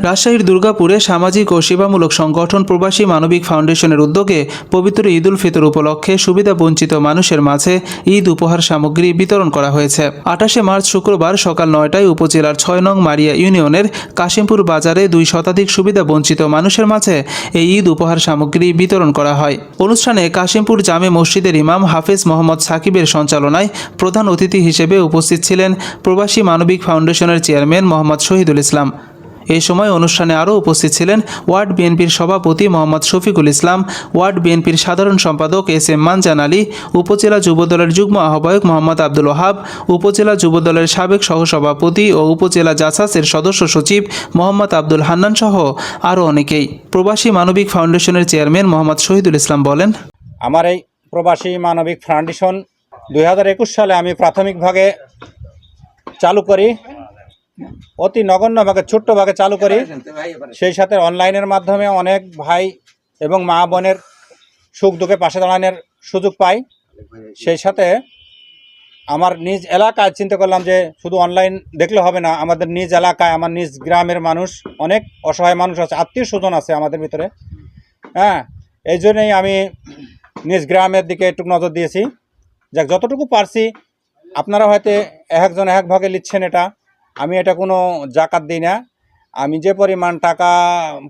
রাজশাহীর দুর্গাপুরে সামাজিক ও সেবামূলক সংগঠন প্রবাসী মানবিক ফাউন্ডেশনের উদ্যোগে পবিত্র ঈদ উল ফিতর উপলক্ষে সুবিধা বঞ্চিত মানুষের মাঝে ঈদ উপহার সামগ্রী বিতরণ করা হয়েছে। 28 মার্চ শুক্রবার সকাল 9টায় উপজেলার 6 নং মারিয়া ইউনিয়নের কাশিমপুর বাজারে 2 শতাধিক সুবিধা বঞ্চিত মানুষের মাঝে এই ঈদ উপহার সামগ্রী বিতরণ করা হয়। অনুষ্ঠানে কাশিমপুর জামে মসজিদের ইমাম হাফেজ মোহাম্মদ সাকিবের সঞ্চালনায় প্রধান অতিথি হিসেবে উপস্থিত ছিলেন প্রবাসী মানবিক ফাউন্ডেশনের চেয়ারম্যান মোহাম্মদ শহীদুল ইসলাম। এই সময় অনুষ্ঠানে আরও উপস্থিত ছিলেন ওয়ার্ড বিএনপির সভাপতি মোহাম্মদ শফিকুল ইসলাম, ওয়ার্ড বিএনপির সাধারণ সম্পাদক এস.এম. মানজান আলী, উপজেলা যুবদলের যুগ্ম আহ্বায়ক মোহাম্মদ আব্দুল ওহাব, উপজেলা যুবদলের সাবেক সহসভাপতি ও উপজেলা জাসাসের সদস্য সচিব মোহাম্মদ আব্দুল হান্নান সহ আরও অনেকেই। প্রবাসী মানবিক ফাউন্ডেশনের চেয়ারম্যান মোহাম্মদ শহীদুল ইসলাম বলেন, আমার এই প্রবাসী মানবিক ফাউন্ডেশন 2021 সালে আমি প্রাথমিকভাবে চালু করি, অতি নগণ্যভাবে ছোট্টভাবে চালু করি। সেই সাথে অনলাইনের মাধ্যমে অনেক ভাই এবং মা বোনের সুখ দুঃখে পাশে দাঁড়ানোর সুযোগ পাই। সেই সাথে আমার নিজ এলাকায় চিন্তা করলাম যে শুধু অনলাইন দেখলে হবে না, আমাদের নিজ এলাকায় আমার নিজ গ্রামের মানুষ, অনেক অসহায় মানুষ আছে, আত্মীয় স্বজন আছে আমাদের ভিতরে। এই জন্যই আমি নিজ গ্রামের দিকে একটু নজর দিয়েছি। যাক, যতটুকু পারছি, আপনারা হয়তো একজন এক ভাগে নিচ্ছেন, আমি এটা কোনো জাকাত দিই না। আমি যে পরিমাণ টাকা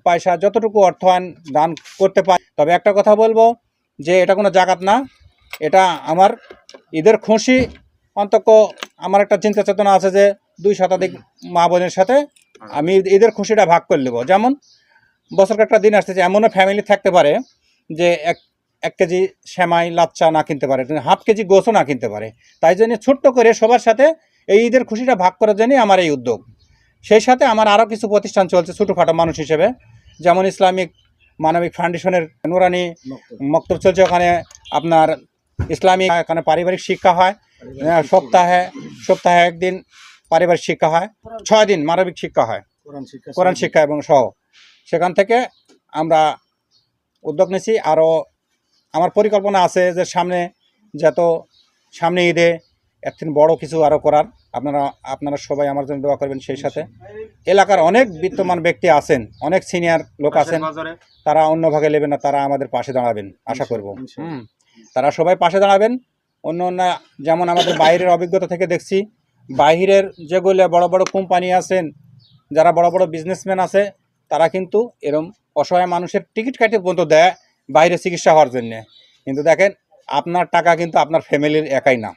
পয়সা যতটুকু অর্থায়ন দান করতে পারি, তবে একটা কথা বলবো যে এটা কোনো জাকাত না, এটা আমার ঈদের খুশি। অন্তত আমার একটা চিন্তা চেতনা আছে যে 2 শতাধিক মা বোনের সাথে আমি ঈদের খুশিটা ভাগ করে নেব। যেমন বছরকে একটা দিন আসতেছে, এমনও ফ্যামিলি থাকতে পারে যে এক কেজি সেমাই লাচ্চা না কিনতে পারে, হাফ কেজি গোছও না কিনতে পারে। তাই জন্য ছোট্ট করে সবার সাথে এই ঈদের খুশিটা ভাগ করার জন্যই আমার এই উদ্যোগ। সেই সাথে আমার আরও কিছু প্রতিষ্ঠান চলছে ছোটোখাটো মানুষ হিসেবে, যেমন ইসলামিক মানবিক ফাউন্ডেশনের নুরানি মক্তব চলছে, ওখানে আপনার ইসলামিক, এখানে পারিবারিক শিক্ষা হয়, সপ্তাহে একদিন পারিবারিক শিক্ষা হয়, 6 দিন মানবিক শিক্ষা হয়, কোরআন শিক্ষা এবং সহ। সেখান থেকে আমরা উদ্যোগ নিয়েছি। আরও আমার পরিকল্পনা আছে যে সামনে ঈদে একদিন বড় কিছু আরও করার। আপনারা সবাই আমার জন্য দোয়া করবেন। সেই সাথে এলাকার অনেক বিত্তমান ব্যক্তি আছেন, অনেক সিনিয়র লোক আছেন, তারা অন্য ভাগে নেবেন না, তারা আমাদের পাশে দাঁড়াবেন আশা করব। তারা সবাই পাশে দাঁড়াবেন। অন্য যেমন আমাদের বাইরের অভিজ্ঞতা থেকে দেখছি, বাইরের যেগুলো বড় বড় কোম্পানি আছেন, যারা বড় বড় বিজনেসম্যান আছে, তারা কিন্তু এরম অসহায় মানুষের টিকিট কাটে পর্যন্ত দেয় বাইরে চিকিৎসা হওয়ার জন্যে। কিন্তু দেখেন, আপনার টাকা কিন্তু আপনার ফ্যামিলির একাই না,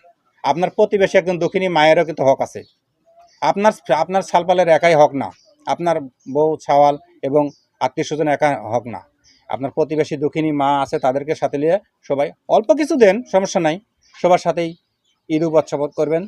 আপনার প্রতিবেশী একজন দক্ষিণী মায়েরও কিন্তু হক আছে। আপনার ছালপালের একাই হক না, আপনার বউ ছাওয়াল এবং আত্মীয় স্বজন একা হক না, আপনার প্রতিবেশী দক্ষিণী মা আছে, তাদেরকে সাথে নিয়ে সবাই অল্প কিছু দেন, সমস্যা নাই, সবার সাথেই ঈদ উৎসব করবেন।